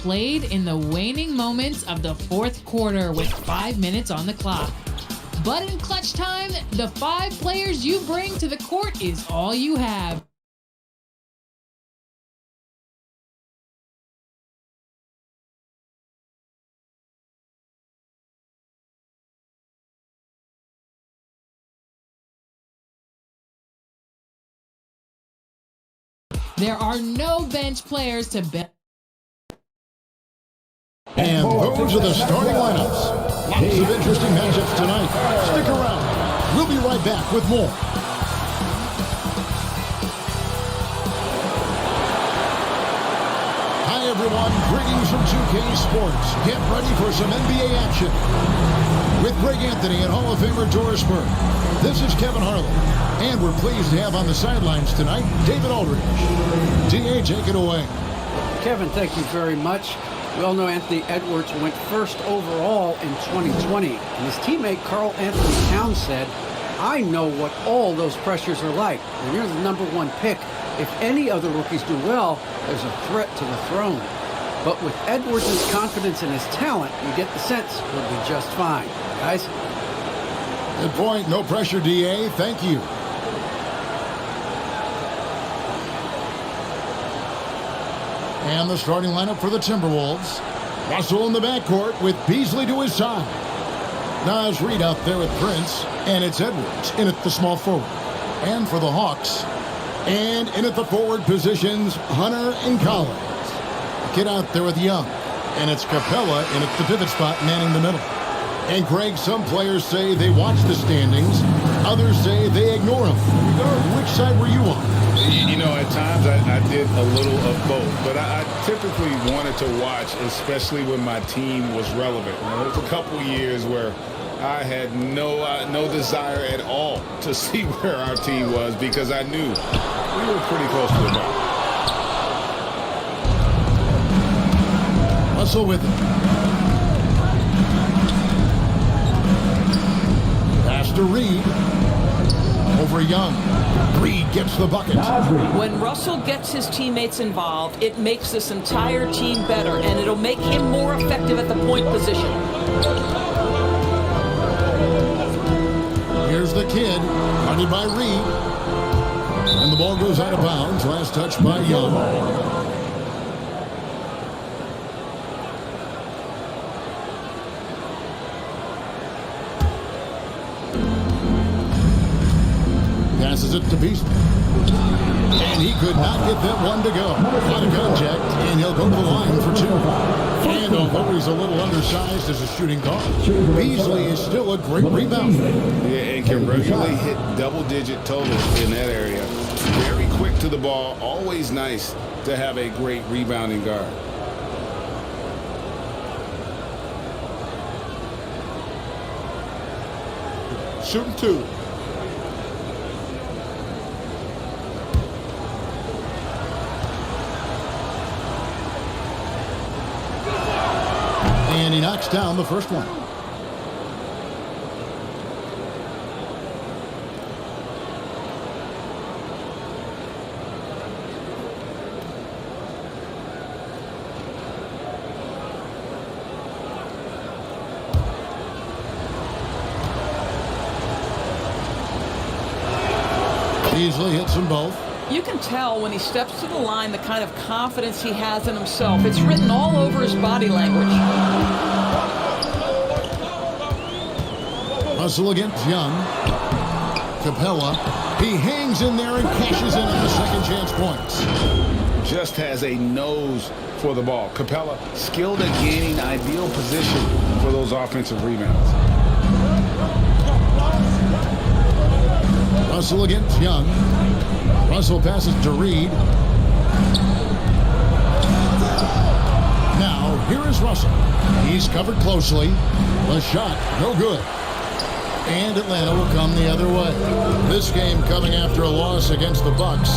played in the waning moments of the fourth quarter with 5 minutes on the clock. But in clutch time, the 5 players you bring to the court is all you have. There are no bench players to bet. And those are the starting lineups. Lots of interesting matchups tonight. Stick around. We'll be right back with more. Hi, everyone. Greetings from 2K Sports. Get ready for some NBA action. With Greg Anthony and Hall of Famer Doris Burke. This is Kevin Harlan. And we're pleased to have on the sidelines tonight, David Aldridge. DA, take it away. Kevin, thank you very much. We all know Anthony Edwards went first overall in 2020. And his teammate Karl Anthony Towns said, I know what all those pressures are like. When you're the #1 pick, if any other rookies do well, there's a threat to the throne. But with Edwards' confidence in his talent, you get the sense he'll be just fine. Guys? Good point. No pressure, DA. Thank you. And the starting lineup for the Timberwolves. Russell in the backcourt with Beasley to his side. Naz Reid out there with Prince. And it's Edwards in at the small forward. And for the Hawks. And in at the forward positions, Hunter and Collins. Get out there with Young. And it's Capella in at the pivot spot, manning the middle. And Greg, some players say they watch the standings. Others say they ignore them. Which side were you on? You know, at times I did a little of both, but I typically wanted to watch, especially when my team was relevant. There was a couple years where I had no desire at all to see where our team was because I knew we were pretty close to the ball. Russell with it. Pass to Reid. Over Young. Reid gets the bucket. When Russell gets his teammates involved, it makes this entire team better, and it'll make him more effective at the point position. Here's the kid, guarded by Reid. And the ball goes out of bounds. Last touch by Young. Passes it to Beasley. And he could not get that one to go. Out of contact, and he'll go to the line for 2. And although he's a little undersized as a shooting guard, Beasley is still a great rebounder. Yeah, and can regularly hit double-digit totals in that area. Very quick to the ball. Always nice to have a great rebounding guard. Shooting 2. And he knocks down the first one. Beasley hits them both. You can tell when he steps to the line the kind of confidence he has in himself. It's written all over his body language. Russell against Young. Capella. He hangs in there and cashes in on the second chance points. Just has a nose for the ball. Capella skilled at gaining ideal position for those offensive rebounds. Russell against Young. Russell passes to Reid. Now, here is Russell. He's covered closely. The shot, no good. And Atlanta will come the other way. This game coming after a loss against the Bucks.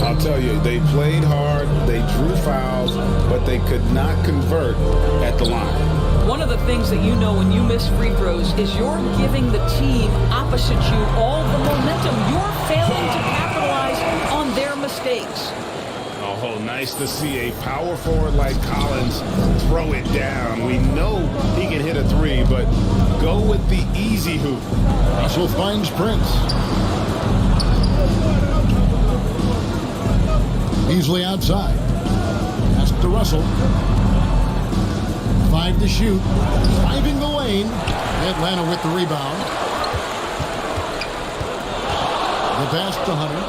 I'll tell you, they played hard, they drew fouls, but they could not convert at the line. One of the things that you know when you miss free throws is you're giving the team opposite you all the momentum. You're failing to capitalize on their mistakes. Oh, nice to see a power forward like Collins throw it down. We know he can hit a three, but go with the easy hoop. Russell finds Prince. Beasley outside. Pass to Russell. 5 to shoot. Driving the lane. Atlanta with the rebound. The pass to Hunter.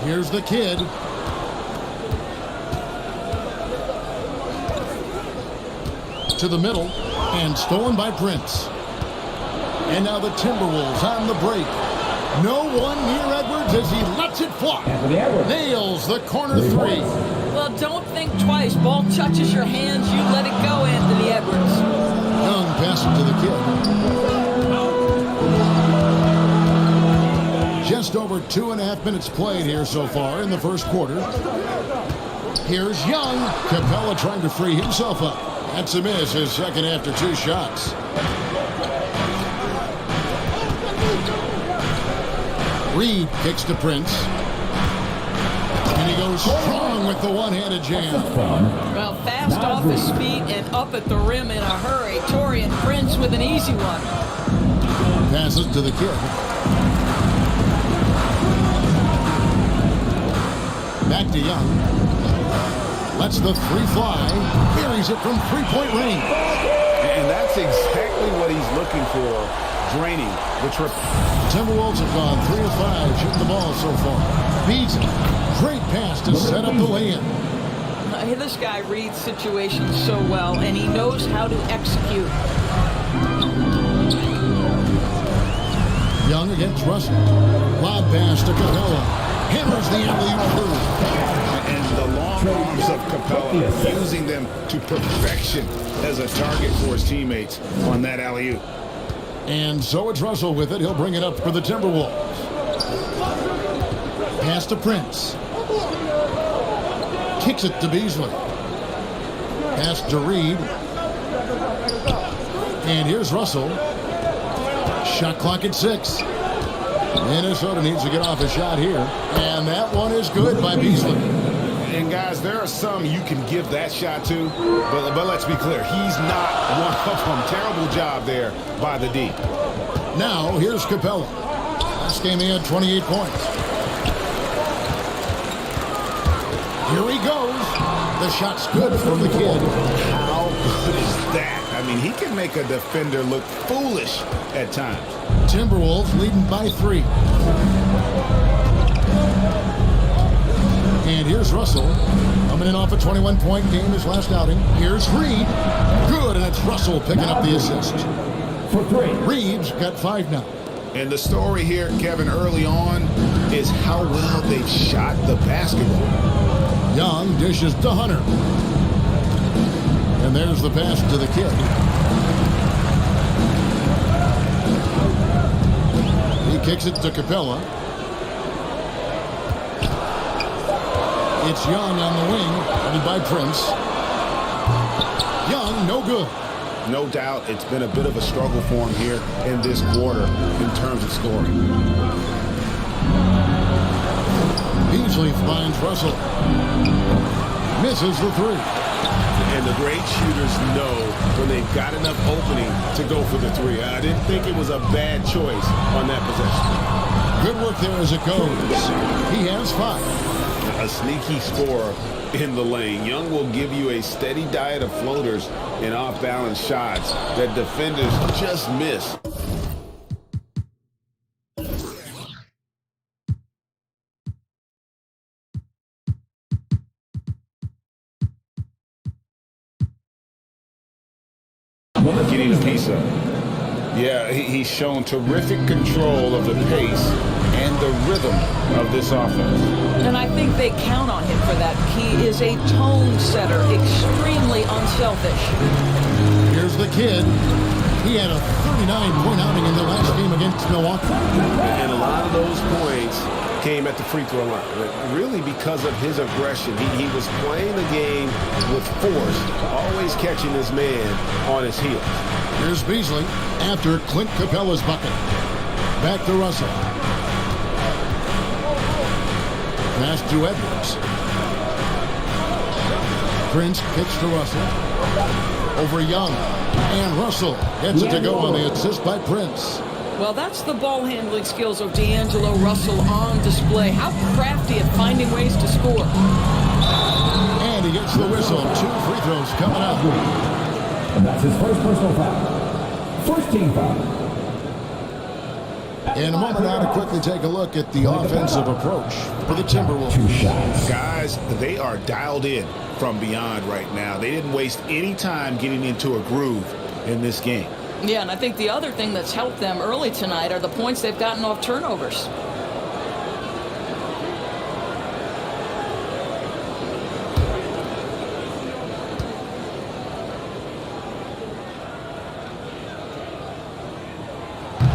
Here's the kid. To the middle. And stolen by Prince. And now the Timberwolves on the break. No one near Edwards as he lets it fly. Nails the corner three. Well, don't think twice. Ball touches your hands, you let it go, Anthony Edwards. Young passes to the kid. Just over 2.5 minutes played here so far in the first quarter. Here's Young. Capella trying to free himself up. That's a miss, his second after 2 shots. Reed kicks to Prince. And he goes strong with the one-handed jam. Well, fast off his feet and up at the rim in a hurry. Taurean Prince with an easy one. Passes to the kid. Back to Young. Lets the three fly. Carries it from three-point range. And that's exactly what he's looking for. Draining the trip. Timberwolves have gone 3 of 5 shooting the ball so far. Beasley, great pass to set up the lay-in. This guy reads situations so well, and he knows how to execute. Young against Russell. Lob pass to Capella. Hammers the alley-oop through. And the long arms of Capella, using them to perfection as a target for his teammates on that alley-oop. And so it's Russell with it. He'll bring it up for the Timberwolves. Pass to Prince. Kicks it to Beasley. Pass to Reed. And here's Russell. Shot clock at 6. Minnesota needs to get off a shot here. And that one is good by Beasley. And guys, there are some you can give that shot to, but let's be clear, he's not one of them. Terrible job there by the D. Now, here's Capella. Last game he had 28 points. Here he goes. The shot's good from the kid. How good is that? I mean, he can make a defender look foolish at times. Timberwolves leading by 3. And here's Russell, coming in off a 21-point game his last outing. Here's Reed. Good, and it's Russell picking up the assist. For 3. Reed's got 5 now. And the story here, Kevin, early on, is how well they've shot the basketball. Young dishes to Hunter. And there's the pass to the kid. He kicks it to Capella. It's Young on the wing, headed by Prince. Young, no good. No doubt it's been a bit of a struggle for him here in this quarter in terms of scoring. Beasley finds Russell. Misses the 3. And the great shooters know when they've got enough opening to go for the 3. I didn't think it was a bad choice on that possession. Good work there as it goes. He has 5. A sneaky scorer in the lane. Young will give you a steady diet of floaters and off-balance shots that defenders just miss. Getting a piece of. Yeah, he's shown terrific control of the pace and the rhythm of this offense. And I think they count on him for that. He is a tone setter, extremely unselfish. Here's the kid. He had a 39-point outing in the last game against Milwaukee. And a lot of those points came at the free throw line, really because of his aggression. He was playing the game with force, always catching his man on his heels. Here's Beasley after Clint Capella's bucket. Back to Russell. Pass to Edwards. Prince kicks to Russell. Over Young. And Russell gets it to go on the assist by Prince. Well, that's the ball handling skills of D'Angelo Russell on display. How crafty at finding ways to score. And he gets the whistle. 2 free throws coming up. And that's his first personal foul. First team foul. In a moment now to quickly take a look at the offensive approach for the Timberwolves. 2 shots. Guys, they are dialed in from beyond right now. They didn't waste any time getting into a groove in this game. Yeah, and I think the other thing that's helped them early tonight are the points they've gotten off turnovers.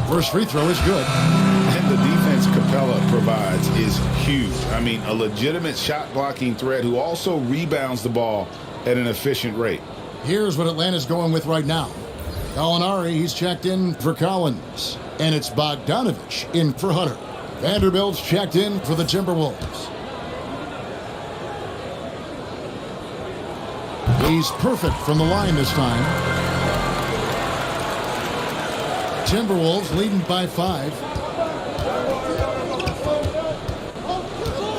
First free throw is good. And the defense Capella provides is huge. I mean, a legitimate shot blocking threat who also rebounds the ball at an efficient rate. Here's what Atlanta's going with right now. Gallinari, he's checked in for Collins. And it's Bogdanovich in for Hunter. Vanderbilt's checked in for the Timberwolves. He's perfect from the line this time. Timberwolves leading by 5.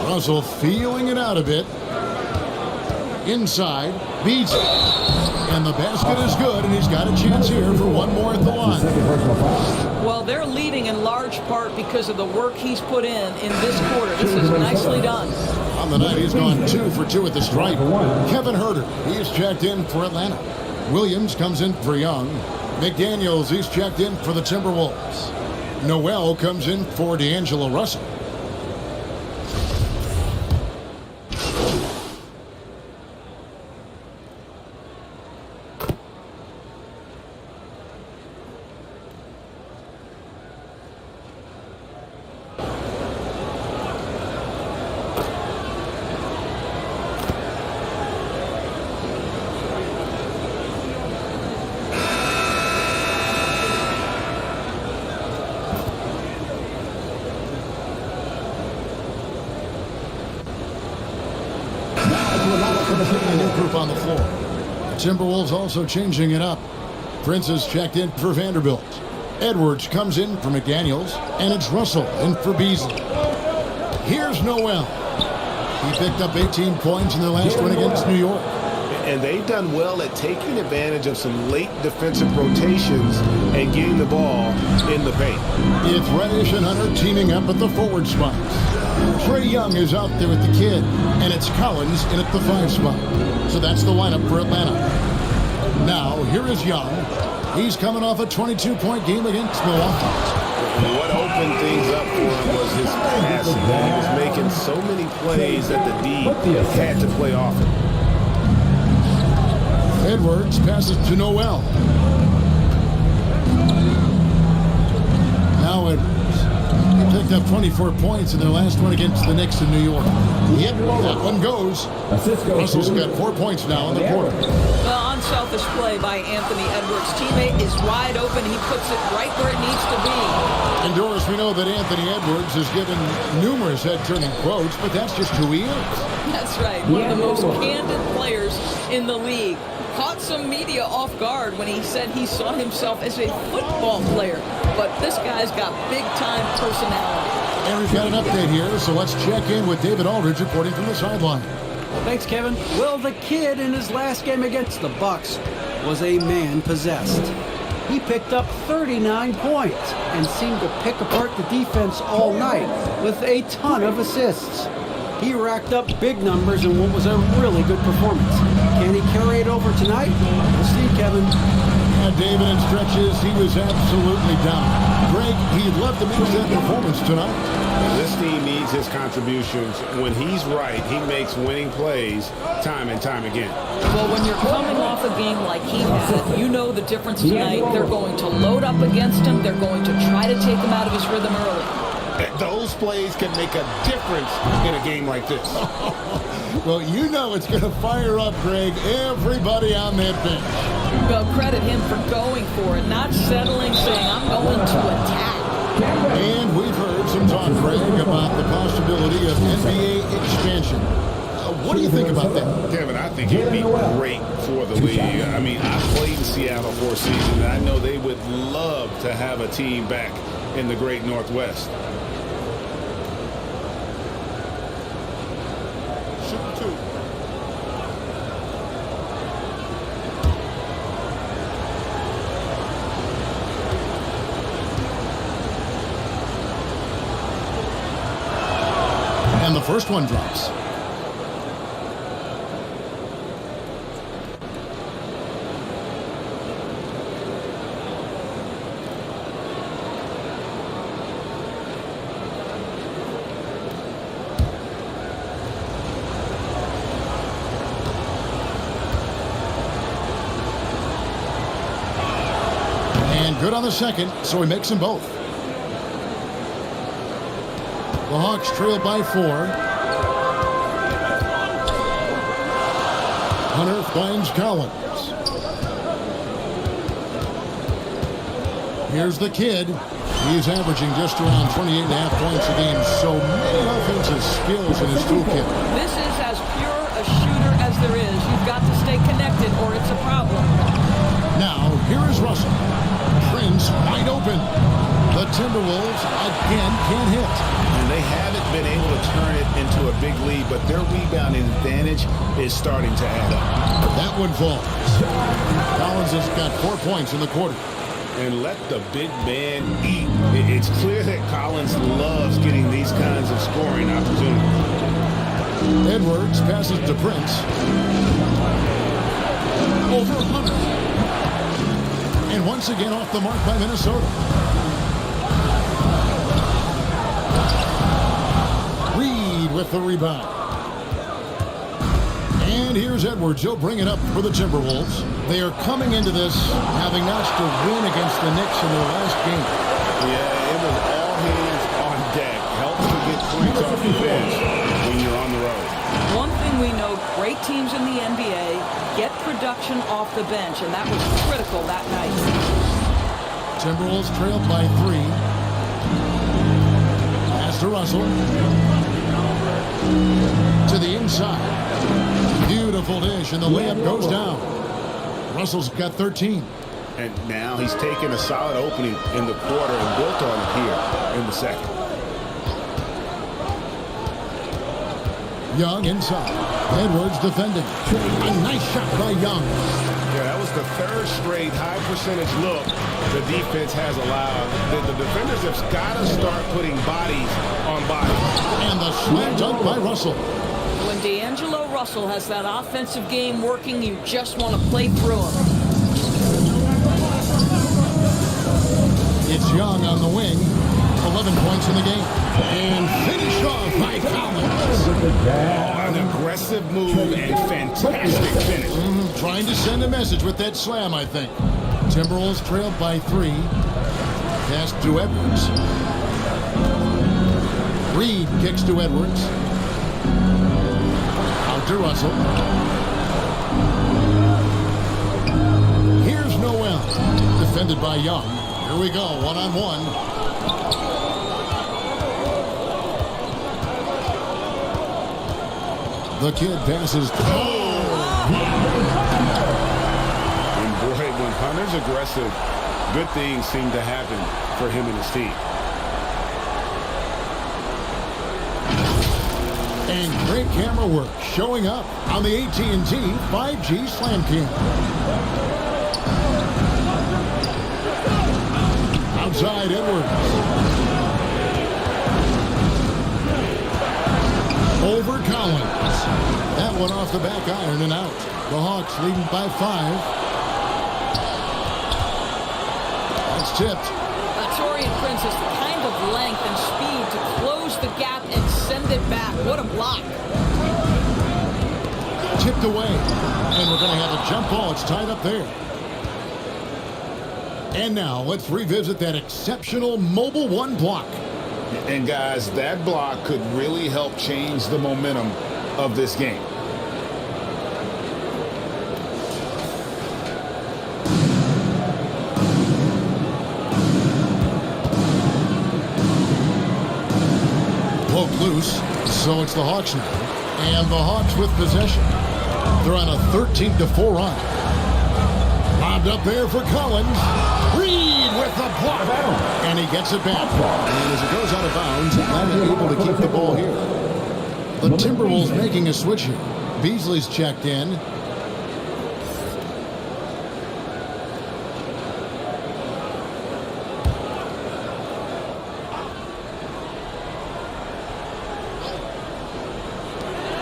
Russell feeling it out a bit. Inside, beats it. And the basket is good, and he's got a chance here for one more at the line. Well, they're leading in large part because of the work he's put in this quarter. This is nicely done. On the night, he's gone 2 for 2 at the stripe. Kevin Huerter, he's checked in for Atlanta. Williams comes in for Young. McDaniels, he's checked in for the Timberwolves. Noel comes in for D'Angelo Russell. A new group on the floor. The Timberwolves also changing it up. Prince is checked in for Vanderbilt. Edwards comes in for McDaniels, and it's Russell in for Beasley. Here's Noel. He picked up 18 points in their last win against New York. And they've done well at taking advantage of some late defensive rotations and getting the ball in the paint. It's Reddish and Hunter teaming up at the forward spots. Trae Young is out there with the kid, and it's Collins in at the 5 spot. So that's the lineup for Atlanta. Now, here is Young. He's coming off a 22-point game against Milwaukee. What opened things up for him was his passing. He was making so many plays that the D had to play off him. Edwards passes to Noel. Now Edwards. He picked up 24 points in their last one against the Knicks in New York. Yep, that one goes. Russell's got 4 points now in the quarter. The unselfish play by Anthony Edwards' teammate is wide open. He puts it right where it needs to be. And Doris, we know that Anthony Edwards has given numerous head-turning quotes, but that's just who he is. That's right. One of the most candid players in the league. Caught some media off guard when he said he saw himself as a football player. But this guy's got big-time personality. And we've got an update here, so let's check in with David Aldridge reporting from the sideline. Thanks, Kevin. Well, the kid in his last game against the Bucks was a man possessed. He picked up 39 points and seemed to pick apart the defense all night with a ton of assists. He racked up big numbers in what was a really good performance. Can he carry it over tonight? We'll see, Kevin. Yeah, David, in stretches, he was absolutely down. Greg, he'd love to make that performance tonight. This team needs his contributions. When he's right, he makes winning plays time and time again. Well, when you're coming off a game like he had, you know the difference tonight. They're going to load up against him. They're going to try to take him out of his rhythm early. Those plays can make a difference in a game like this. Well, you know it's going to fire up, Greg, everybody on that bench. Well, credit him for going for it, not settling, saying, I'm going to attack. And we've heard some talk, Greg, about the possibility of NBA expansion. What do you think about that? Kevin, I think it'd be great for the league. I mean, I played in Seattle for a season, and I know they would love to have a team back in the Great Northwest. Shoot two. And the first one drops. And good on the second, so he makes them both. The Hawks trail by 4. Hunter finds Collins. Here's the kid. He's averaging just around 28.5 points a game. So many offensive skills in his toolkit. This is as pure a shooter as there is. You've got to stay connected or it's a problem. Now, here is Russell. Prince wide open. The Timberwolves again can't hit. And they haven't been able to turn it into a big lead, but their rebounding advantage is starting to add up. That one falls. Collins has got 4 points in the quarter. And let the big man eat. It's clear that Collins loves getting these kinds of scoring opportunities. Edwards passes to Prince. Over Hunter. And once again off the mark by Minnesota. Reed with the rebound. And here's Edwards. He'll bring it up for the Timberwolves. They are coming into this having notched a win against the Knicks in their last game. Yeah, it was all hands on deck. Helps to get points off the bench when you're on the road. One thing we know, great teams in the NBA get production off the bench, and that was critical that night. Timberwolves trailed by 3. Pass to Russell. To the inside. Beautiful dish, and the layup goes down. Russell's got 13. And now he's taken a solid opening in the quarter and built on it here in the second. Young inside. Edwards defending. A nice shot by Young. Yeah, that was the third straight high percentage look the defense has allowed. The defenders have got to start putting bodies on bodies. And the slam dunk by Russell. When D'Angelo Russell has that offensive game working, you just want to play through him. It's Young on the wing. 11 points in the game. And finish off by Collins. An aggressive move and fantastic finish. Trying to send a message with that slam, I think. Timberwolves trailed by 3. Pass to Edwards. Reed kicks to Edwards. Out to Russell. Here's Noel. Defended by Young. Here we go, one-on-one. The kid passes. And boy, when Hunter's aggressive, good things seem to happen for him and his team. And great camera work showing up on the AT&T 5G Slam Cam. Outside Edwards. Over Collins. That one off the back iron and out. The Hawks leading by 5. That's tipped. Torian Prince has the kind of length and speed to close the gap and send it back. What a block. Tipped away. And we're going to have a jump ball. It's tied up there. And now let's revisit that exceptional Mobile 1 block. And guys, that block could really help change the momentum of this game. Poke loose, so it's the Hawks now. And the Hawks with possession. They're on a 13-4 run. Lobbed up there for Collins. Reed with the block. And he gets it back. And as it goes out of bounds, Atlanta able to keep the ball here. The Timberwolves making a switch here. Beasley's checked in.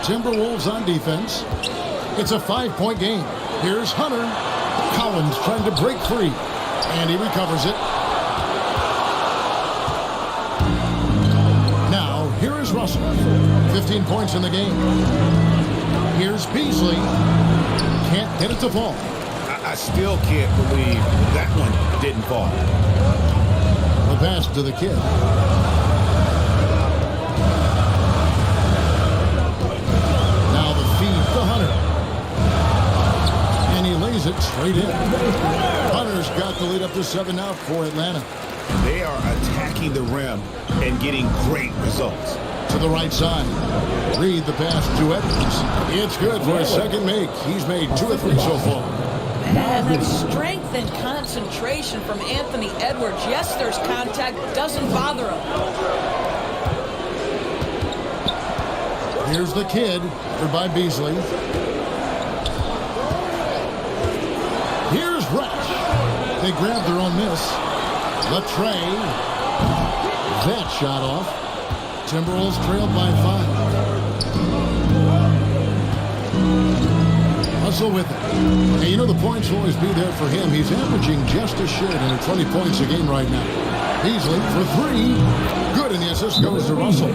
Timberwolves on defense. It's a 5-point game. Here's Hunter. Collins trying to break free. And he recovers it. Now, here is Russell. 15 points in the game. Here's Beasley. Can't get it to fall. I still can't believe that one didn't fall. The pass to the kid. Now the feed to Hunter. And he lays it straight in. Hunter's got the lead up to 7 now for Atlanta. They are attacking the rim and getting great results. To the right side. Reed the pass to Edwards. It's good for a second make. He's made 2 of 3 so far. Man, that strength and concentration from Anthony Edwards. Yes, there's contact. Doesn't bother him. Here's the kid. Covered by Beasley. Here's Resch. They grab their own miss. Latrey. That shot off. Timberwolves trailed by 5. Russell with it. And you know the points will always be there for him. He's averaging just a shade under 20 points a game right now. Beasley for 3. Good, and the assist goes to Russell.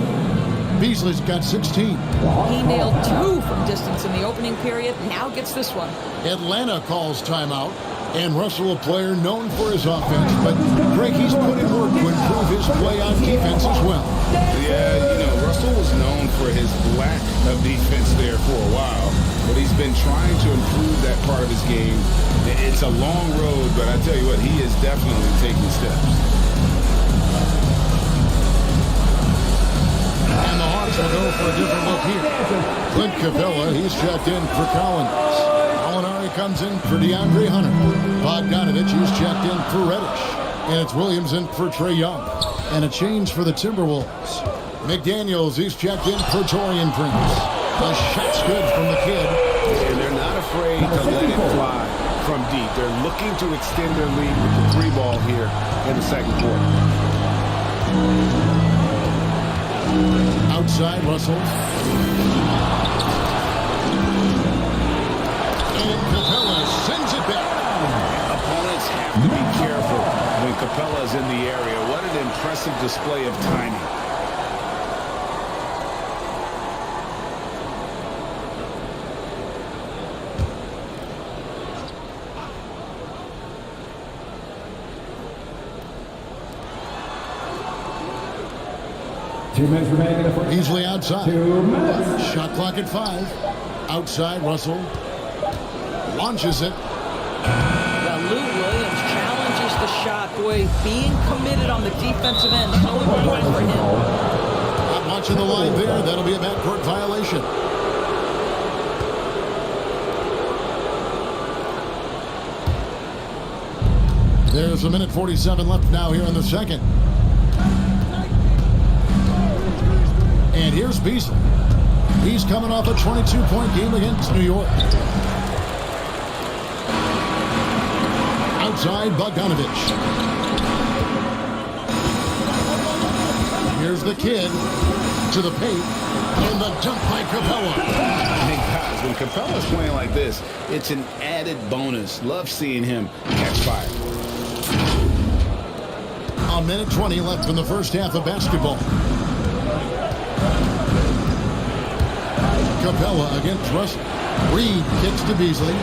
Beasley's got 16. He nailed 2 from distance in the opening period. Now gets this one. Atlanta calls timeout. And Russell, a player known for his offense, but Greg, he's put in work to improve his play on defense as well. Yeah, you know, Russell was known for his lack of defense there for a while, but he's been trying to improve that part of his game. It's a long road, but I tell you what, he is definitely taking steps. And the Hawks will go for a different look here. Clint Capella, he's checked in for Collins. Molinari comes in for DeAndre Hunter. Bogdanovich is checked in for Reddish. And it's Williams in for Trae Young. And a change for the Timberwolves. McDaniels, he's checked in for Taurean Prince. The shot's good from the kid. And they're not afraid to let it fly from deep. They're looking to extend their lead with the 3 ball here in the second quarter. Outside, Russell. And Capella sends it back. Opponents have to be careful when Capella's in the area. What an impressive display of timing. Beasley outside. Shot clock at 5. Outside, Russell. Launches it. Well, Lou Williams challenges the shot. Boy, being committed on the defensive end, so important for him. Not much of the line there. That'll be a backcourt violation. There's a minute 47 left now here in the second. And here's Beasley. He's coming off a 22-point game against New York. Outside, Bogdanovich. Here's the kid to the paint. And the dunk by Capella. Hey guys, when Capella's playing like this, it's an added bonus. Love seeing him catch fire. A minute 20 left in the first half of basketball. Capella against Russell. Reed kicks to Beasley.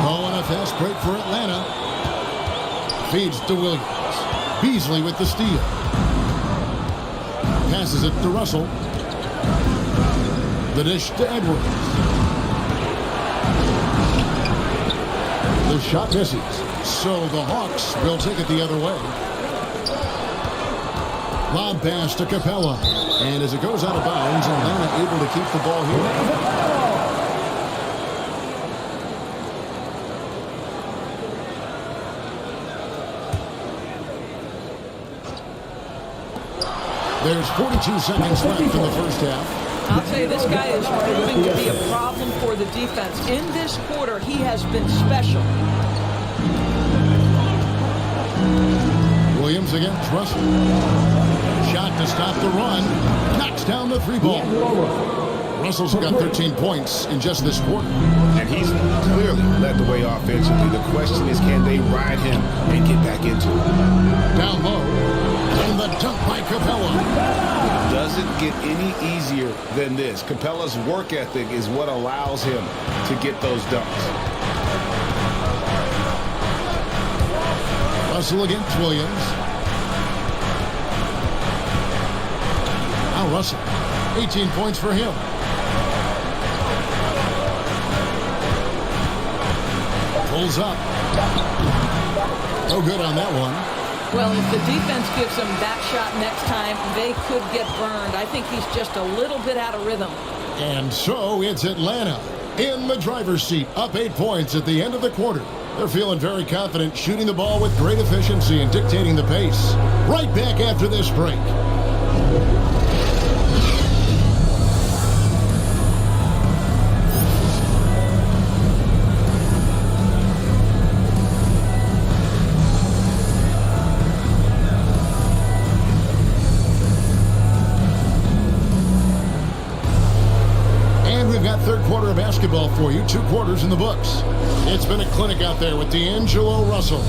Oh, and a fast break for Atlanta. Feeds to Williams. Beasley with the steal. Passes it to Russell. The dish to Edwards. The shot misses. So the Hawks will take it the other way. Lob pass to Capella. And as it goes out of bounds, Atlanta able to keep the ball here. There's 42 seconds left in the first half. I'll tell you, this guy is proving to be a problem for the defense. In this quarter, he has been special. Williams against Russell. Shot to stop the run. Knocks down the three ball. Russell's got 13 points in just this quarter. And he's clearly led the way offensively. The question is, can they ride him and get back into it? Down low. And the dunk by Capella. It doesn't get any easier than this. Capella's work ethic is what allows him to get those dunks. Russell against Williams. Now Russell. 18 points for him. Pulls up. No good on that one. Well, if the defense gives him that shot next time, they could get burned. I think he's just a little bit out of rhythm. And so it's Atlanta in the driver's seat, up 8 points at the end of the quarter. They're feeling very confident, shooting the ball with great efficiency and dictating the pace. Right back after this break. Third quarter of basketball for you. 2 quarters in the books. It's been a clinic out there with D'Angelo Russell.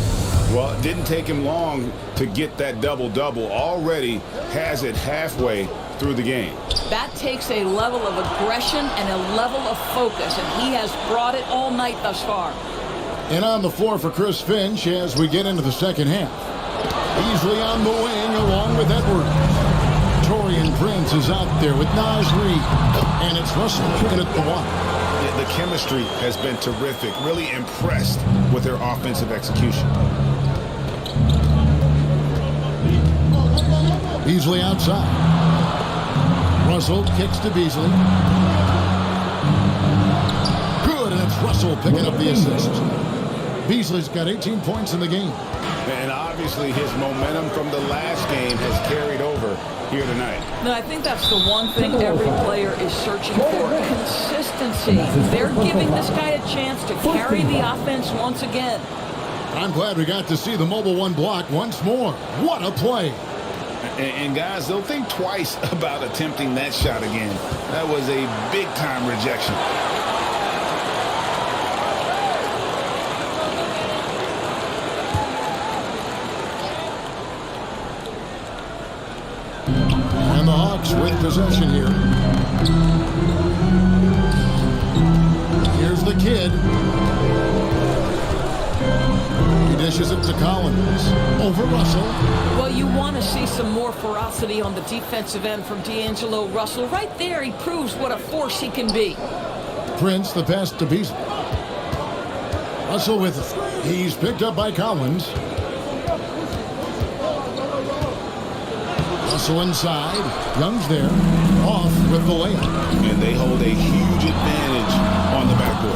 Well, it didn't take him long to get that double-double. Already has it halfway through the game. That takes a level of aggression and a level of focus, and he has brought it all night thus far. And on the floor for Chris Finch as we get into the second half. Easily on the wing along with Edwards. Torian Prince is out there with Naz Reid. And it's Russell in at the one. The chemistry has been terrific. Really impressed with their offensive execution. Beasley outside. Russell kicks to Beasley. Good, and it's Russell picking up the assist. Beasley's got 18 points in the game. And obviously his momentum from the last game has carried over here tonight. No, I think that's the one thing every player is searching for. Consistency. They're giving this guy a chance to carry the offense once again. I'm glad we got to see the mobile one block once more. What a play. And guys, they'll think twice about attempting that shot again. That was a big-time rejection. And the Hawks with possession here. Here's the kid. He dishes it to Collins. Over Russell. Well, you want to see some more ferocity on the defensive end from D'Angelo Russell. Right there, he proves what a force he can be. Prince, the pass to Beasley. Russell with it. He's picked up by Collins. Russell inside. Young's there. Off with the layup. And they hold a huge advantage on the backboard.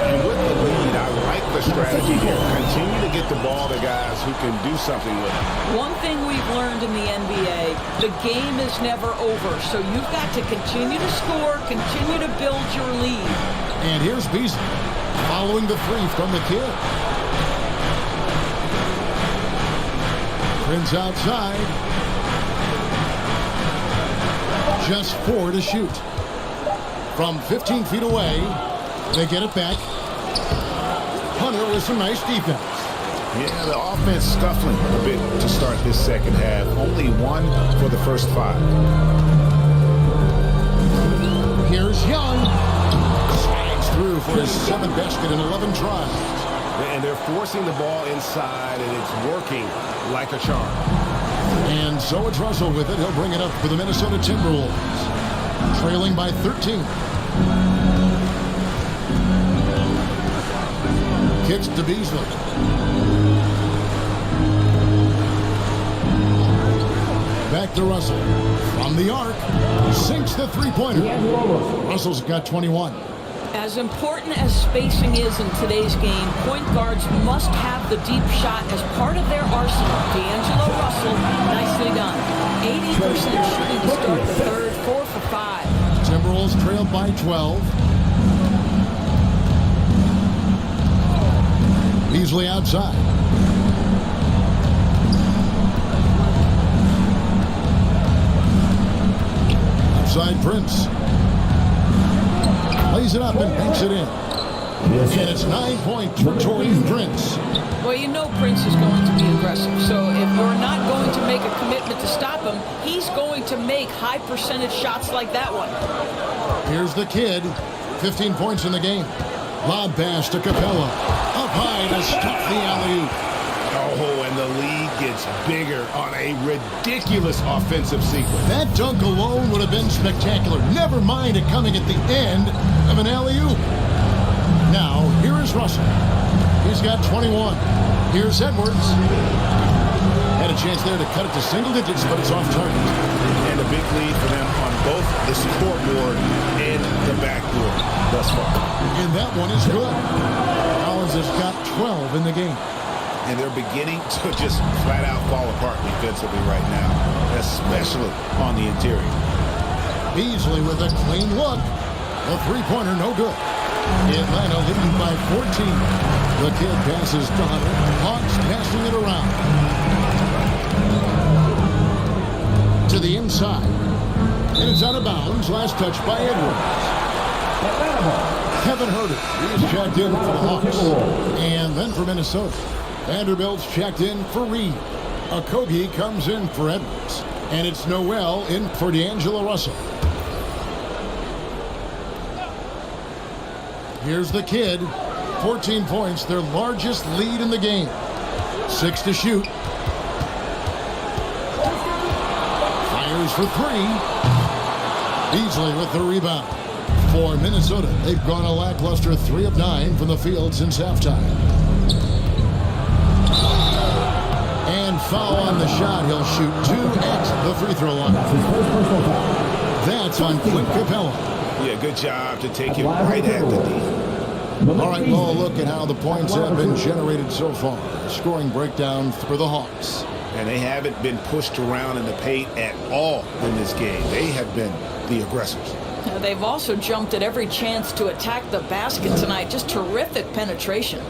And with the lead, I like the strategy here. Continue to get the ball to guys who can do something with it. One thing we've learned in the NBA, the game is never over. So you've got to continue to score, continue to build your lead. And here's Beasley following the three from the kid. Prince outside. Just 4 to shoot. From 15 feet away, they get it back. Hunter with some nice defense. Yeah, the offense scuffling a bit to start this second half. Only 1 for the first 5. Here's Young. Slides through for his 7th basket in 11 tries. And they're forcing the ball inside, and it's working like a charm. And so it's Russell with it. He'll bring it up for the Minnesota Timberwolves. Trailing by 13. Kicks to Beasley. Back to Russell. From the arc. Sinks the three-pointer. Russell's got 21. As important as spacing is in today's game, point guards must have the deep shot as part of their arsenal. D'Angelo Russell, nicely done. 80% shooting to start the third, 4 for 5. Timberwolves trailed by 12. Beasley outside. Outside Prince. Plays it up and banks it in. And it's 9 points for Taurean Prince. Well, you know Prince is going to be aggressive. So if we're not going to make a commitment to stop him, he's going to make high percentage shots like that one. Here's the kid. 15 points in the game. Lob pass to Capella. Up high to stop the alley-oop. Oh, and the lead gets bigger on a ridiculous offensive sequence. That dunk alone would have been spectacular. Never mind it coming at the end of an alley-oop. Now, here is Russell. He's got 21. Here's Edwards. Had a chance there to cut it to single digits, but it's off target. And a big lead for them on both the scoreboard and the backboard thus far. And that one is good. Collins has got 12 in the game. And they're beginning to just flat out fall apart defensively right now, especially on the interior. Beasley with a clean look. The three-pointer, no good. Atlanta leading by 14. The kid passes to Hunter. Hawks passing it around. To the inside. And it's out of bounds. Last touch by Edwards. Haven't heard it. He's checked in for the Hawks. And then for Minnesota. Vanderbilt's checked in for Reed. Okogie comes in for Edwards. And it's Noel in for D'Angelo Russell. Here's the kid. 14 points, their largest lead in the game. 6 to shoot. Fires for 3. Beasley with the rebound. For Minnesota, they've gone a lackluster 3 of 9 from the field since halftime. And foul on the shot. He'll shoot 2 at the free throw line. That's on Clint Capella. Yeah, good job to take it right at the D. All right, well, look at how the points have been generated so far. Scoring breakdown for the Hawks. And they haven't been pushed around in the paint at all in this game. They have been the aggressors. Now, they've also jumped at every chance to attack the basket tonight. Just terrific penetration.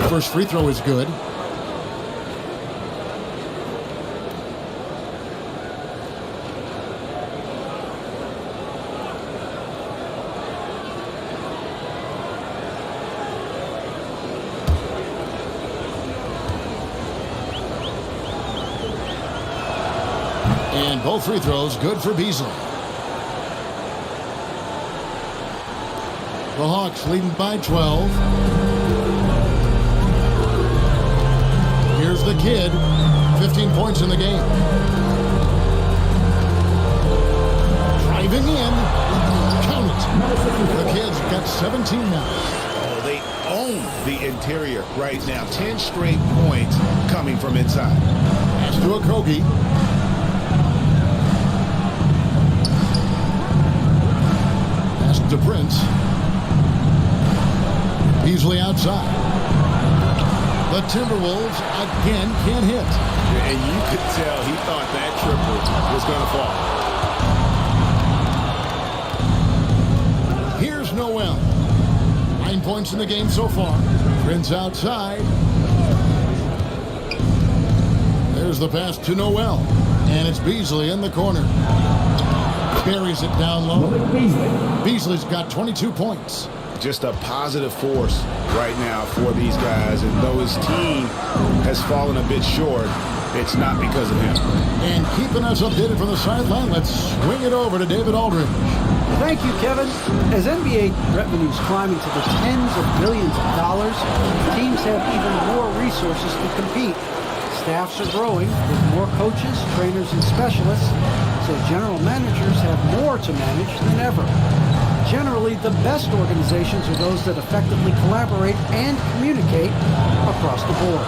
First free throw is good. And both free throws good for Beasley. The Hawks leading by 12. Here's the kid. 15 points in the game. Driving in. Count it. The kid's got 17 now. Oh, they own the interior right now. 10 straight points coming from inside. Pass to Okogie. Pass to Prince. Beasley outside. The Timberwolves again can't hit. And you could tell he thought that triple was going to fall. Here's Noel. 9 points in the game so far. Prince outside. There's the pass to Noel. And it's Beasley in the corner. Buries it down low. Beasley's got 22 points. Just a positive force right now for these guys. And though his team has fallen a bit short, it's not because of him. And keeping us updated from the sideline, let's swing it over to David Aldridge. Thank you, Kevin. As NBA revenues climb into the tens of billions of dollars, teams have even more resources to compete. Staffs are growing with more coaches, trainers, and specialists, so general managers have more to manage than ever. Generally, the best organizations are those that effectively collaborate and communicate across the board.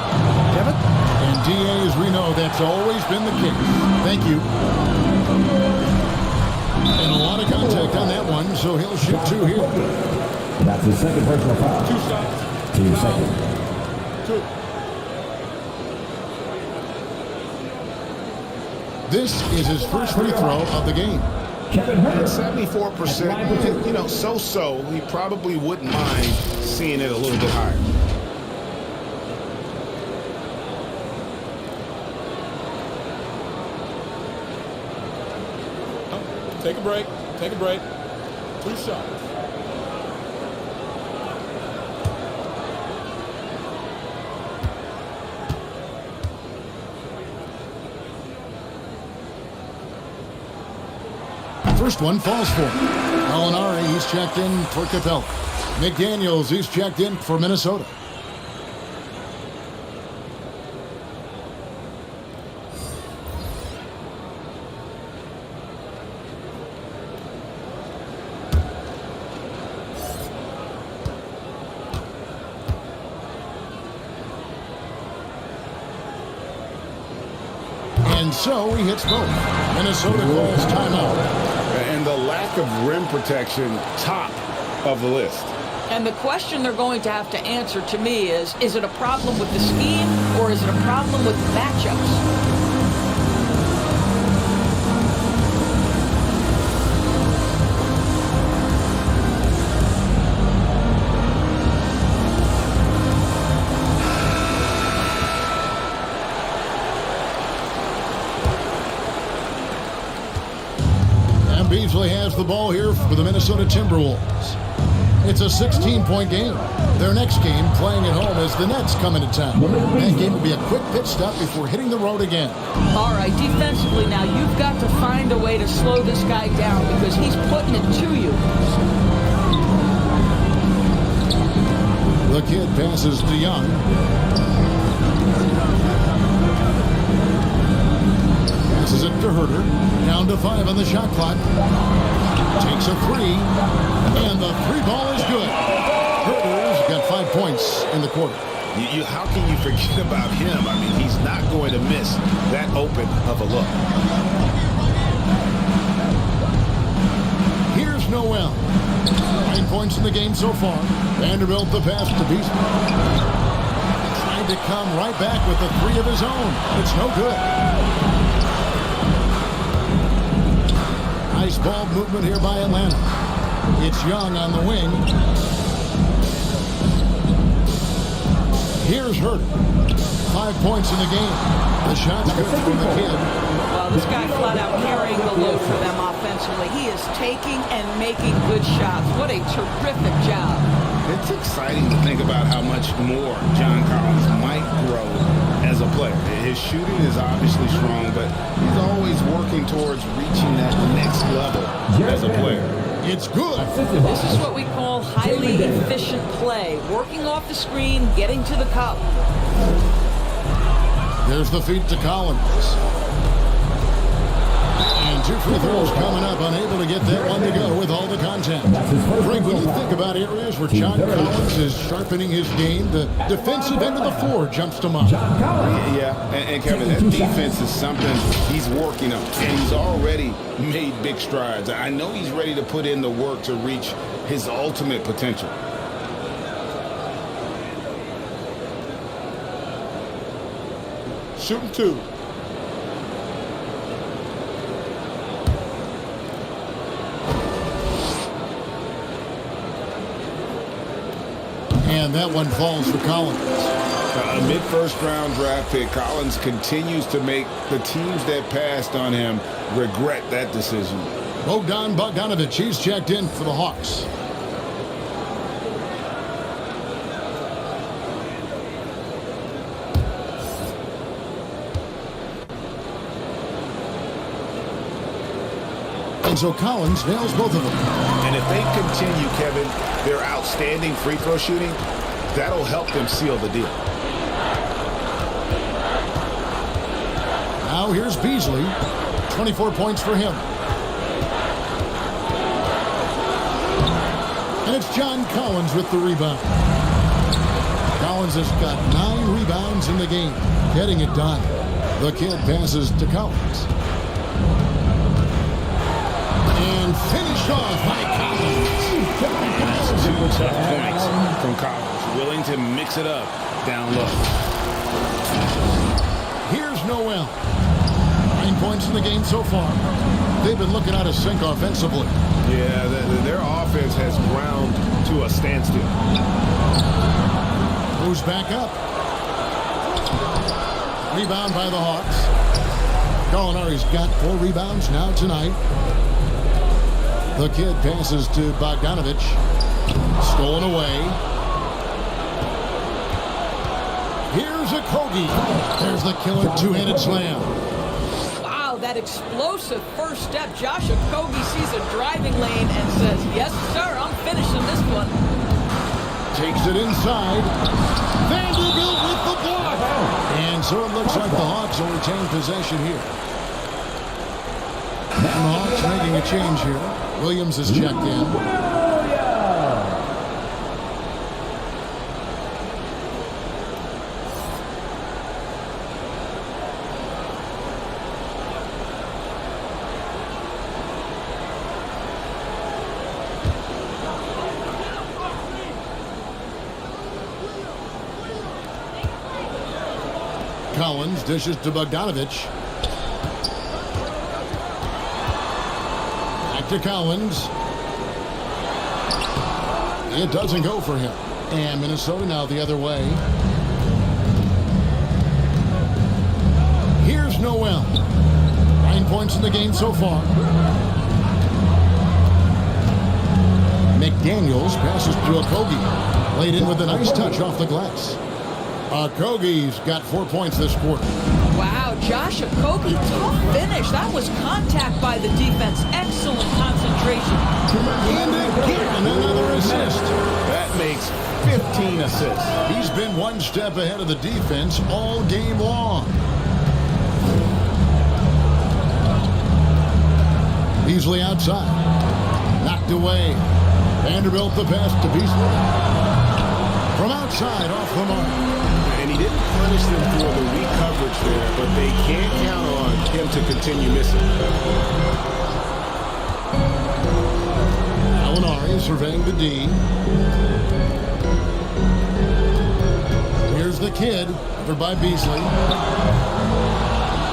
Kevin? And DA, as we know, that's always been the case. Thank you. And a lot of contact on that one, so he'll shoot 2 here. That's his second personal foul. 2 shots. 2 seconds. 2. This is his first free throw of the game. Kevin Herter. 74%, you know, so-so. He probably wouldn't mind seeing it a little bit higher. Take a break. Take a break. 2 shots. First one falls for him. Molinari, he's checked in for Capella. McDaniels, he's checked in for Minnesota. And so he hits both. Minnesota calls timeout. And the lack of rim protection, top of the list. And the question they're going to have to answer to me is it a problem with the scheme or is it a problem with matchups? Beasley has the ball here for the Minnesota Timberwolves. It's a 16-point game. Their next game, playing at home, as the Nets come into town. That game will be a quick pit stop before hitting the road again. All right, defensively now, you've got to find a way to slow this guy down because he's putting it to you. The kid passes to Young. Passes it to Herter. Down to 5 on the shot clock. Takes a 3. And the 3 ball is good. Herter's got 5 points in the quarter. How can you forget about him? I mean, he's not going to miss that open of a look. Here's Noel. 9 points in the game so far. Vanderbilt the pass to Beasley. Trying to come right back with the 3 of his own. It's no good. Nice ball movement here by Atlanta. It's Young on the wing. Here's Herter. 5 points in the game. The shot's good from the kid. Well, this guy flat out carrying the load for them offensively. He is taking and making good shots. What a terrific job. It's exciting to think about how much more John Collins might grow as a player. His shooting is obviously strong, but he's always working towards reaching that next level as a player. It's good. This is what we call highly efficient play. Working off the screen, getting to the cup. There's the feed to Collins. And 2 free throws coming up, unable to get that one to go with all the contact. Frank, when you think about areas where John Collins is sharpening his game, the defensive end of the floor jumps to mind. Yeah, and Kevin, that defense is something he's working on, and he's already made big strides. I know he's ready to put in the work to reach his ultimate potential. Shooting 2. And that one falls for Collins. A mid-first round draft pick, Collins continues to make the teams that passed on him regret that decision. Bogdan Bogdanovic, he's checked in for the Hawks. And so Collins nails both of them. And if they continue, Kevin, their outstanding free throw shooting, that'll help them seal the deal. Now here's Beasley. 24 points for him. And it's John Collins with the rebound. Collins has got 9 rebounds in the game, getting it done. The kid passes to Collins. And finished off by Collins. That's 2 tough points from Collins. Willing to mix it up down low. Here's Noel. 9 points in the game so far. They've been looking out of sync offensively. Yeah, their offense has ground to a standstill. Moves back up. Rebound by the Hawks. Gallinari's got 4 rebounds now tonight. The kid passes to Bogdanovich. Stolen away. Here's a Kogi. There's the killer two-handed slam. Wow, that explosive first step. Josh Okogie sees a driving lane and says, yes, sir, I'm finishing this one. Takes it inside. Vanderbilt with the block. And so it looks like the Hawks will retain possession here. And the Hawks making a change here. Williams has checked in. Collins dishes to Bogdanovich. Back to Collins. It doesn't go for him. And Minnesota now the other way. Here's Noel. 9 points in the game so far. McDaniels passes to Okogie. Laid in with a nice touch off the glass. Okogie's got 4 points this quarter. Wow, Josh Okogie, tough finish. That was contact by the defense. Excellent concentration. And again, another assist. That makes 15 assists. He's been one step ahead of the defense all game long. Beasley outside. Knocked away. Vanderbilt the pass to Beasley. From outside, off the mark. And he didn't punish them for the weak coverage there, but they can't count on him to continue missing. Gallinari surveying the D. Here's the kid, covered by Beasley.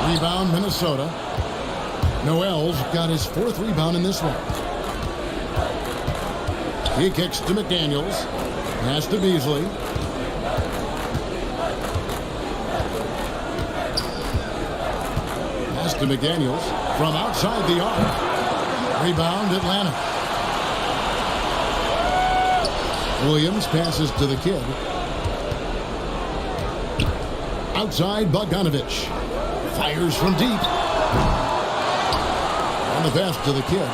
Rebound, Minnesota. Noel's got his 4th rebound in this one. He kicks to McDaniels. Pass to Beasley. Pass to McDaniels from outside the arc. Rebound, Atlanta. Williams passes to the kid. Outside, Bogdanovich. Fires from deep. And the pass to the kid.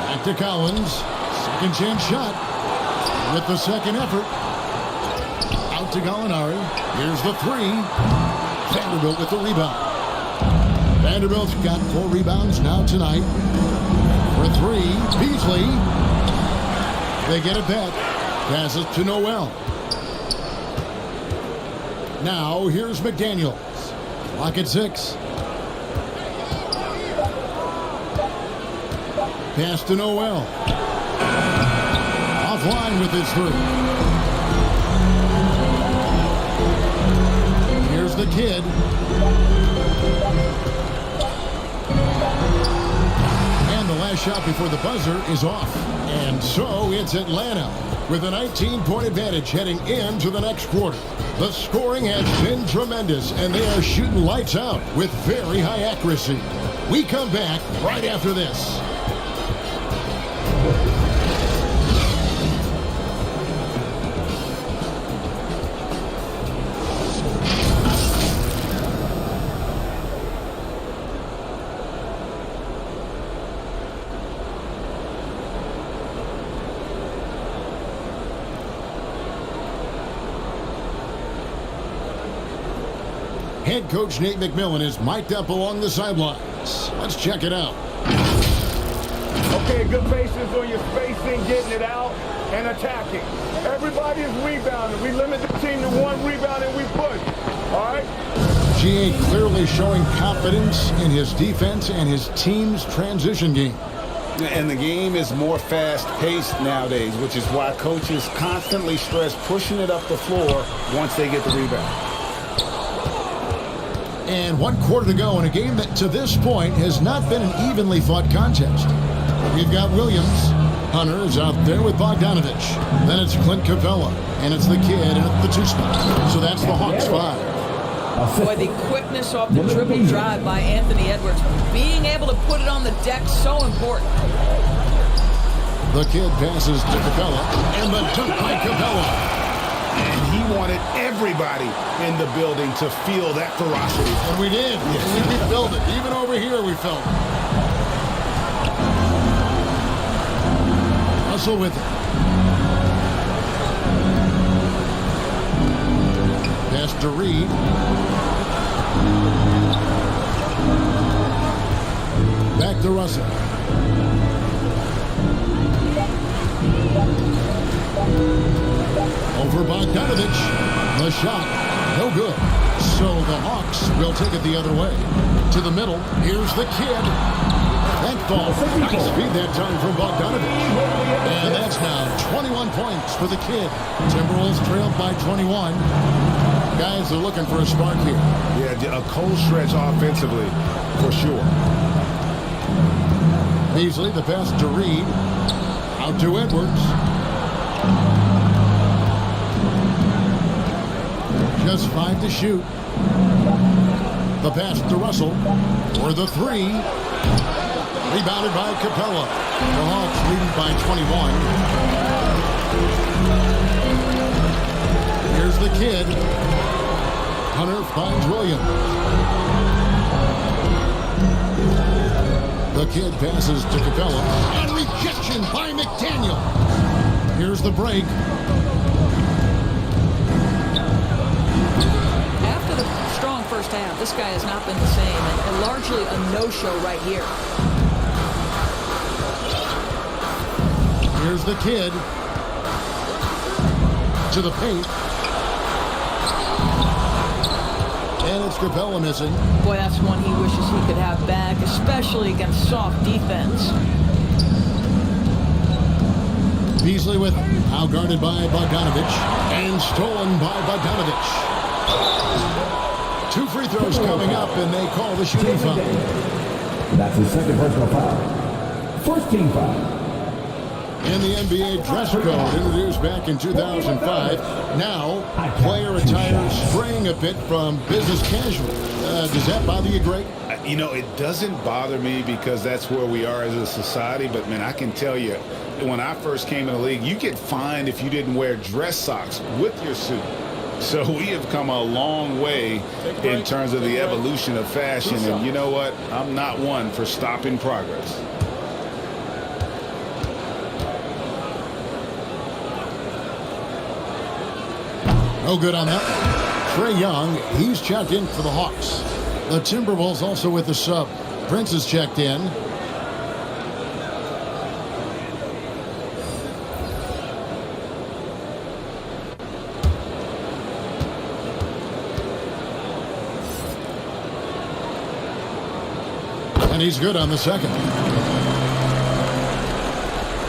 Back to Collins. Second chance shot. With the second effort. Out to Gallinari. Here's the 3. Vanderbilt with the rebound. Vanderbilt's got 4 rebounds now tonight. For 3, Beasley. They get it back. Passes to Noel. Now, here's McDaniels. Clock at 6. Pass to Noel. Offline with his 3. Here's the kid. And the last shot before the buzzer is off. And so it's Atlanta with a 19-point advantage heading into the next quarter. The scoring has been tremendous, and they are shooting lights out with very high accuracy. We come back right after this. Head coach Nate McMillan is mic'd up along the sidelines. Let's check it out. Okay, good patience on your spacing, getting it out, and attacking. Everybody is rebounding. We limit the team to 1 rebound and we push. All right? GA clearly showing confidence in his defense and his team's transition game. And the game is more fast-paced nowadays, which is why coaches constantly stress pushing it up the floor once they get the rebound. And 1 quarter to go in a game that to this point has not been an evenly fought contest. We've got Williams. Hunter is out there with Bogdanovich. Then it's Clint Capella. And it's the kid in at the 2 spot. So that's the Hawks 5. Boy, the quickness off the dribble drive by Anthony Edwards. Being able to put it on the deck, so important. The kid passes to Capella. And the dunk by Capella. And he wanted everybody in the building to feel that ferocity. And we did. We felt it. Even over here we felt it. Russell with it. Pass to Reed. Back to Russell. Over Bogdanovich. The shot. No good. So the Hawks will take it the other way. To the middle. Here's the kid. That ball. Nice feed that time from Bogdanovich. And that's now 21 points for the kid. Timberwolves trailed by 21. Guys are looking for a spark here. Yeah, a cold stretch offensively, for sure. Beasley, the pass to Reed. Out to Edwards. Just 5 to shoot. The pass to Russell for the 3. Rebounded by Capella. The Hawks leading by 21. Here's the kid. Hunter finds Williams. The kid passes to Capella. And rejection by McDaniel. Here's the break. After the strong first half, this guy has not been the same, and largely a no-show right here. Here's the kid. To the paint. And it's Capella missing. Boy, that's one he wishes he could have back, especially against soft defense. Beasley with it. Now guarded by Bogdanovich. And stolen by Bogdanovich. 2 free throws coming up, and they call the shooting foul. That's his second personal foul. First team foul. In the NBA dress code introduced back in 2005, now player attire straying a bit from business casual. Does that bother you, Greg? You know, it doesn't bother me because that's where we are as a society. But, man, I can tell you, when I first came in the league, you get fined if you didn't wear dress socks with your suit. So we have come a long way in terms of the evolution of fashion. And you know what? I'm not one for stopping progress. No good on that one. Trae Young, he's checked in for the Hawks. The Timberwolves also with the sub. Prince is checked in. And he's good on the second.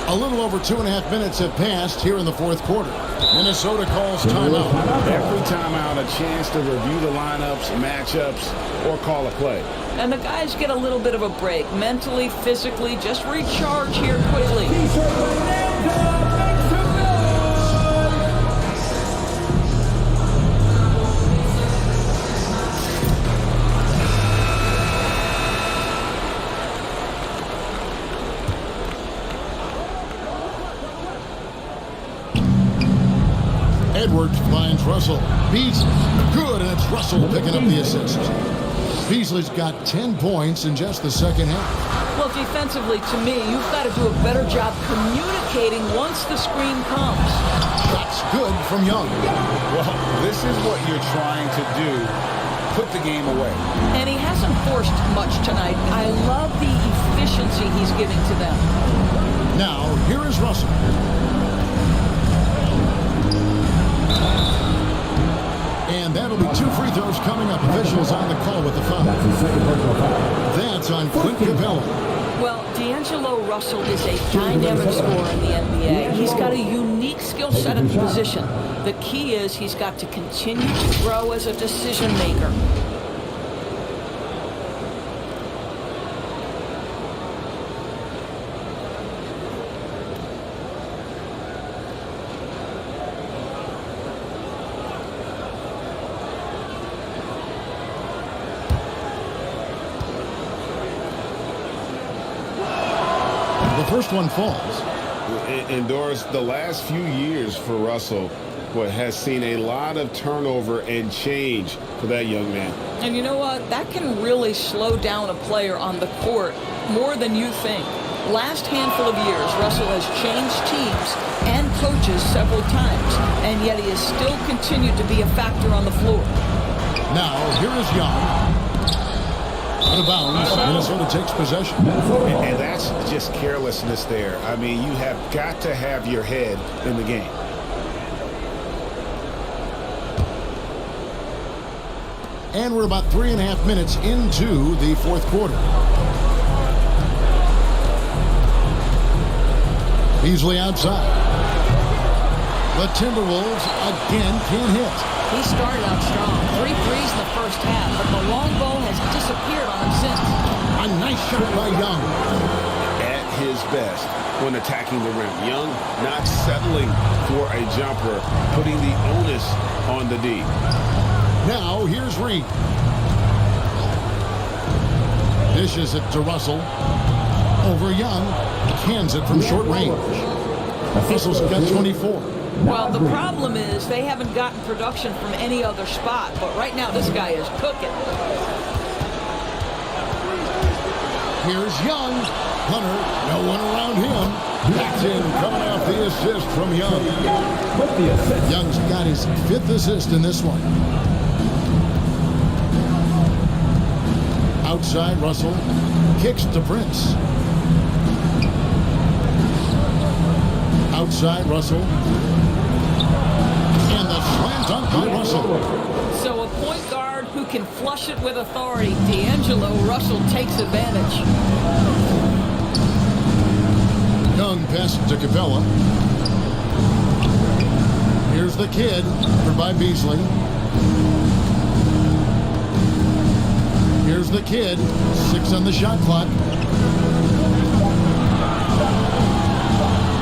A little over 2.5 minutes have passed here in the 4th quarter. Minnesota calls timeout. Every timeout, a chance to review the lineups, matchups, or call a play. And the guys get a little bit of a break. Mentally, physically, just recharge here quickly. Edwards finds Russell. Beasley, good, and it's Russell picking up the assist. Beasley's got 10 points in just the second half. Well, defensively, to me, you've got to do a better job communicating once the screen comes. Shots good from Young. Well, this is what you're trying to do put the game away. And he hasn't forced much tonight. I love the efficiency he's giving to them. Now, here is Russell. And that'll be 2 free throws coming up. Officials on the call with the foul. That's on Clint Capella. Well, D'Angelo Russell is a dynamic scorer in the NBA. He's got a unique skill set at the position. The key is he's got to continue to grow as a decision maker. The first one falls. And Doris, the last few years for Russell has seen a lot of turnover and change for that young man. And you know what? That can really slow down a player on the court more than you think. Last handful of years, Russell has changed teams and coaches several times, and yet he has still continued to be a factor on the floor. Now, here is Young. Out of bounds, Minnesota takes possession. And that's just carelessness there. I mean, you have got to have your head in the game. And we're about 3.5 minutes into the fourth quarter. Beasley outside. The Timberwolves again can't hit. He started out strong. 3 threes in the first half, but the long ball has disappeared on him since. A nice shot by Young. At his best when attacking the rim. Young not settling for a jumper, putting the onus on the D. Now, here's Reed. Dishes it to Russell. Over Young. Cans it from short range. Russell's got 24. Well, the problem is they haven't gotten production from any other spot, but right now this guy is cooking. Here's Young. Hunter, no one around him. Back in, coming off the assist from Young. Young's got his 5th assist in this one. Outside, Russell kicks to Prince. Outside, Russell. And the slam dunk by Russell. So a point guard who can flush it with authority. D'Angelo Russell takes advantage. Young pass to Capella. Here's the kid, covered by Beasley. Here's the kid, 6 on the shot clock.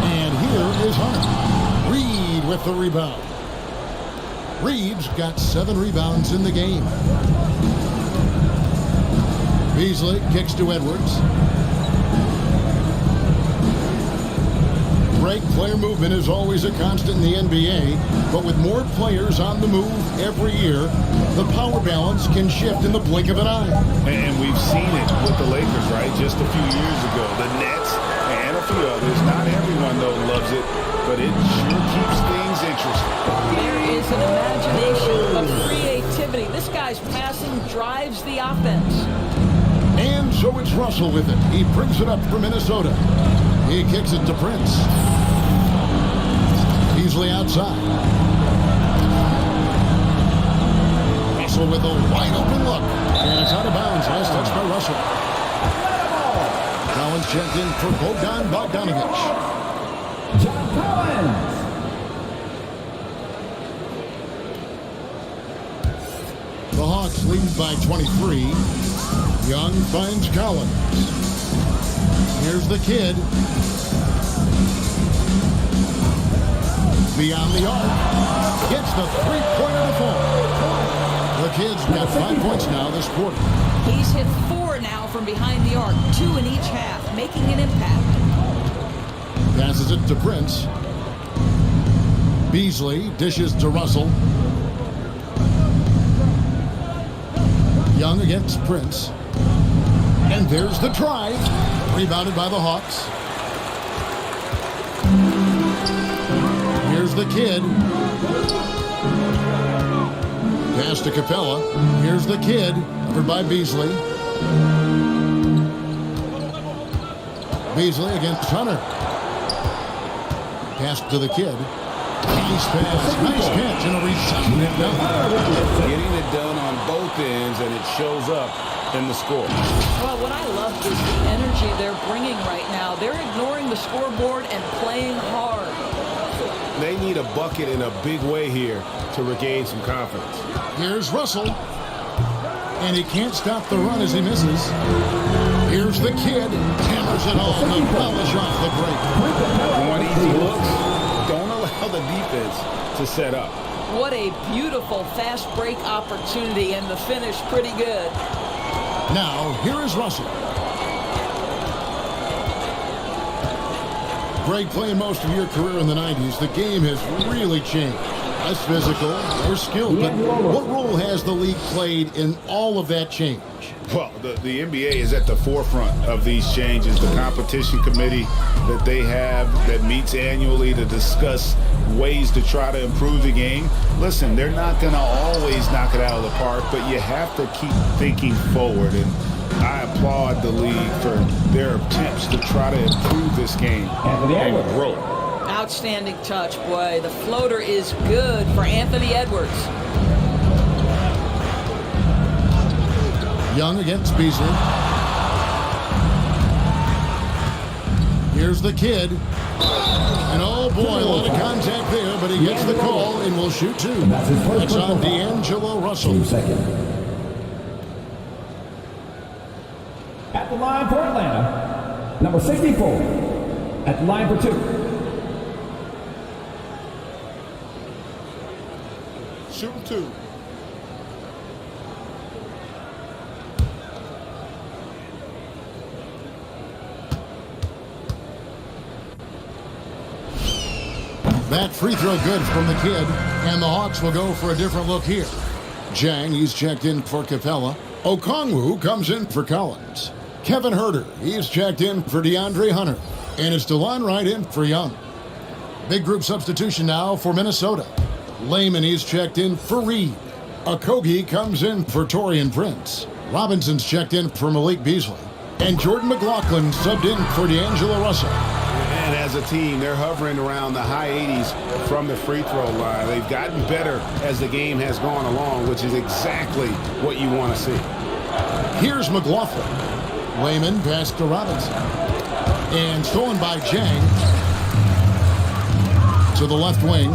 And here is Hunter. Reed with the rebound. Reed's got 7 rebounds in the game. Beasley kicks to Edwards. Break player movement is always a constant in the NBA, but with more players on the move every year, the power balance can shift in the blink of an eye. And we've seen it with the Lakers, right? Just a few years ago. The Nets and a few others. Not everyone, though, loves it, but it sure keeps things interesting. There is an imagination of creativity. This guy's passing drives the offense. And so it's Russell with it. He brings it up for Minnesota. He kicks it to Prince. Beasley outside. Russell with a wide open look. And it's out of bounds. Last touch by Russell. Collins checked in for Bogdan Bogdanovic. John Collins. The Hawks lead by 23. Young finds Collins. Here's the kid. Beyond the arc. Gets the three-pointer to fall. The kid's got 5 points now this quarter. He's hit 4 now from behind the arc, 2 in each half, making an impact. Passes it to Prince. Beasley dishes to Russell. Young against Prince. And there's the drive. Rebounded by the Hawks. Here's the kid. Pass to Capella. Here's the kid, covered by Beasley. Beasley against Hunter. Pass to the kid. Nice pass, nice catch, and a resounding dunk. Getting it done on both ends, and it shows up in the score. Well, what I love is the energy they're bringing right now. They're ignoring the scoreboard and playing hard. They need a bucket in a big way here to regain some confidence. Here's Russell. And he can't stop the run as he misses. Here's the kid. Hammers it home. The polish off the break. One easy look. Don't allow the defense to set up. What a beautiful fast break opportunity, and the finish pretty good. Now, here is Russell. Greg, playing most of your career in the 90s, the game has really changed. Less physical, more skilled, but what role has the league played in all of that change? Well, the NBA is at the forefront of these changes. The competition committee that they have that meets annually to discuss ways to try to improve the game. Listen, they're not going to always knock it out of the park, but you have to keep thinking forward. And I applaud the league for their attempts to try to improve this game and grow. Outstanding touch, boy. The floater is good for Anthony Edwards. Young against Beasley. Here's the kid. And oh boy, a lot of contact there, but he gets the call and will shoot two. That's on D'Angelo Russell. At the line for Atlanta, number 64. At the line for two. Shooting two. That free throw good from the kid, and the Hawks will go for a different look here. Jang, he's checked in for Capella. Okongwu comes in for Collins. Kevin Herter, he's checked in for DeAndre Hunter. And it's DeLon right in for Young. Big group substitution now for Minnesota. Layman, he's checked in for Reed. Okogie comes in for Taurean Prince. Robinson's checked in for Malik Beasley. And Jordan McLaughlin subbed in for D'Angelo Russell. And as a team, they're hovering around the high 80s from the free throw line. They've gotten better as the game has gone along, which is exactly what you want to see. Here's McLaughlin. Layman passed to Robinson. And stolen by Jang. To the left wing.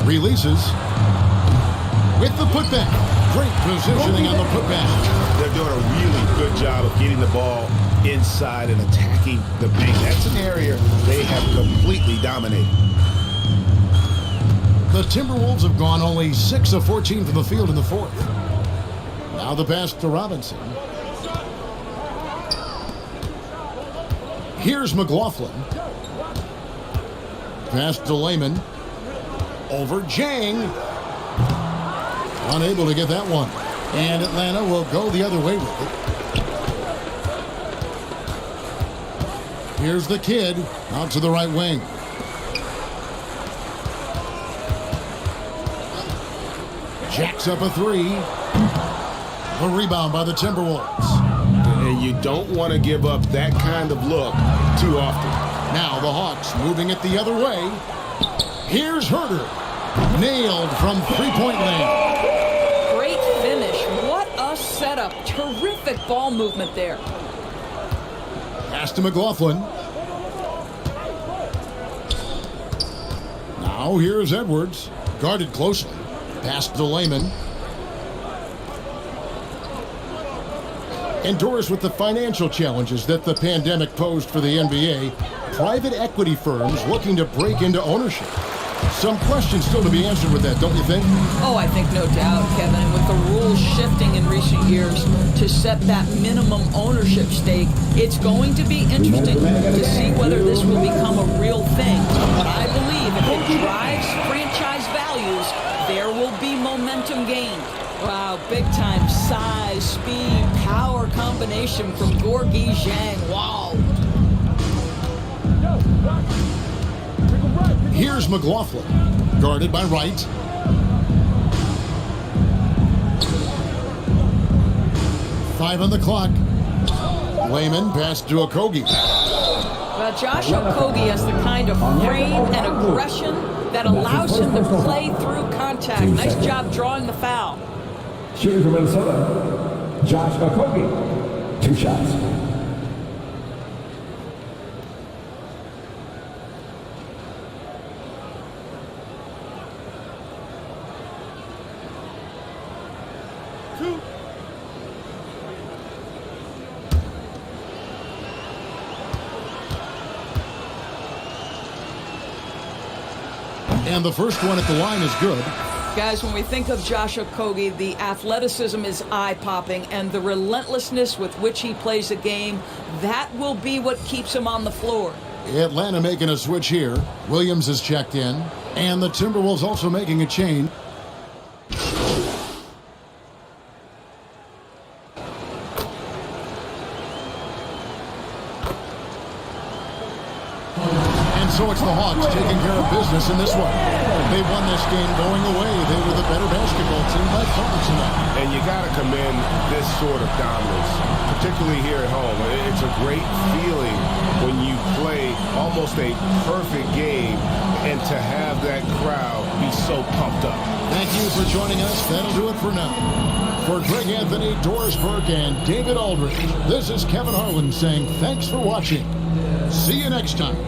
Releases. With the putback. Great positioning on the putback. They're doing a really good job of getting the ball inside and attacking the paint. That's an area they have completely dominated. The Timberwolves have gone only 6 of 14 from the field in the fourth. Now the pass to Robinson. Here's McLaughlin. Pass to Layman. Over Jang. Unable to get that one. And Atlanta will go the other way with it. Here's the kid out to the right wing. Jacks up a three. The rebound by the Timberwolves. And you don't want to give up that kind of look too often. Now the Hawks moving it the other way. Here's Herter. Nailed from three-point land. Great finish. What a setup. Terrific ball movement there. Pass to McLaughlin. Now here's Edwards. Guarded closely. Pass to Layman. And Doris, with the financial challenges that the pandemic posed for the NBA, private equity firms looking to break into ownership. Some questions still to be answered with that, don't you think? Oh, I think no doubt, Kevin. And with the rules shifting in recent years to set that minimum ownership stake, it's going to be interesting to see whether this will become a real thing. But I believe if it drives franchise values, there will be momentum gained. Wow, big-time size, speed, power combination from Gorgui Dieng. Wow. Here's McLaughlin, guarded by Wright. 5 on the clock. Layman passed to Okogie. Well, Josh Okogie has the kind of frame and aggression that allows him to play through contact. Nice job drawing the foul. Shooting from Minnesota, Josh Okogie. 2 shots. And the first one at the line is good. Guys, when we think of Josh Okogie, the athleticism is eye-popping, and the relentlessness with which he plays the game, that will be what keeps him on the floor. Atlanta making a switch here. Williams has checked in. And the Timberwolves also making a change. And so it's the Hawks taking care of business in this one. They won this game going away. They were the better basketball team by far tonight. And you got to commend this sort of dominance, particularly here at home. It's a great feeling when you play almost a perfect game and to have that crowd be so pumped up. Thank you for joining us. That'll do it for now. For Greg Anthony, Doris Burke, and David Aldridge, this is Kevin Harlan saying thanks for watching. See you next time.